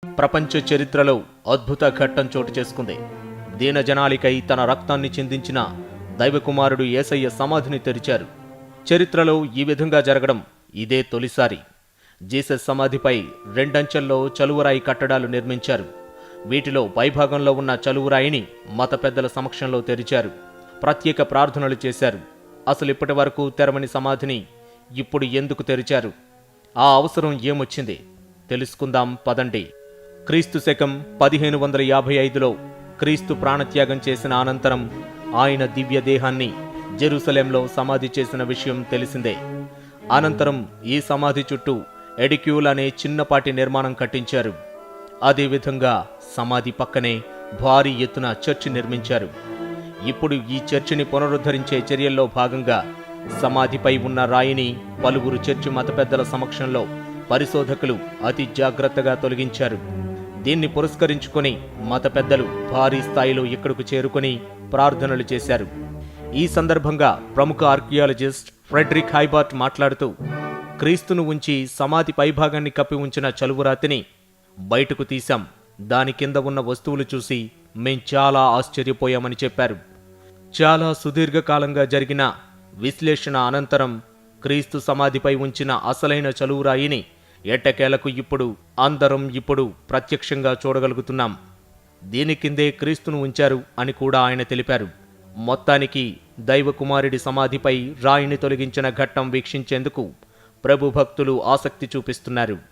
ప్రపంచ చరిత్రలో అద్భుత ఘట్టం చోటు చేసుకుంది. దీనజనాలికై తన రక్తాన్ని చిందించిన దైవకుమారుడు యేసయ్య సమాధిని తెరిచారు. చరిత్రలో ఈ విధంగా జరగడం ఇదే తొలిసారి. జీసస్ సమాధిపై రెండంచెల్లో చలువరాయి కట్టడాలు నిర్మించారు. వీటిలో పైభాగంలో ఉన్న చలువరాయిని మత పెద్దల సమక్షంలో తెరిచారు. ప్రత్యేక ప్రార్థనలు చేశారు. అసలు ఇప్పటి వరకు తెరవని సమాధిని ఇప్పుడు ఎందుకు తెరిచారు? ఆ అవసరం ఏమొచ్చింది? తెలుసుకుందాం పదండి. క్రీస్తు శకం 1555లో క్రీస్తు ప్రాణత్యాగం చేసిన అనంతరం ఆయన దివ్య దేహాన్ని జెరూసలేంలో సమాధి చేసిన విషయం తెలిసిందే. అనంతరం ఈ సమాధి చుట్టూ ఎడిక్యూల్ అనే చిన్నపాటి నిర్మాణం కట్టించారు. అదేవిధంగా సమాధి పక్కనే భారీ ఎత్తున చర్చి నిర్మించారు. ఇప్పుడు ఈ చర్చిని పునరుద్ధరించే చర్యల్లో భాగంగా సమాధిపై ఉన్న రాయిని పలువురు చర్చి మత పెద్దల సమక్షంలో పరిశోధకులు అతి జాగ్రత్తగా తొలగించారు. దీన్ని పురస్కరించుకొని మత పెద్దలు భారీ స్థాయిలో ఇక్కడకు చేరుకొని ప్రార్థనలు చేశారు. ఈ సందర్భంగా ప్రముఖ ఆర్కియాలజిస్ట్ ఫ్రెడరిక్ హైబార్ట్ మాట్లాడుతూ, క్రీస్తును ఉంచి సమాధి పైభాగాన్ని కప్పి ఉంచిన చలువరాతిని బయటకు తీశాం. దాని కింద ఉన్న వస్తువులు చూసి మేం చాలా ఆశ్చర్యపోయామని చెప్పారు. చాలా సుదీర్ఘకాలంగా జరిగిన విశ్లేషణ అనంతరం క్రీస్తు సమాధిపై ఉంచిన అసలైన చలువరాయిని ఎట్టకేలకు అందరం ఇప్పుడు ప్రత్యక్షంగా చూడగలుగుతున్నాం. దీని కిందే క్రీస్తును ఉంచారు అని కూడా ఆయన తెలిపారు. మొత్తానికి దైవకుమారుడి సమాధిపై రాయిని తొలగించిన ఘట్టం వీక్షించేందుకు ప్రభు భక్తులు ఆసక్తి చూపిస్తున్నారు.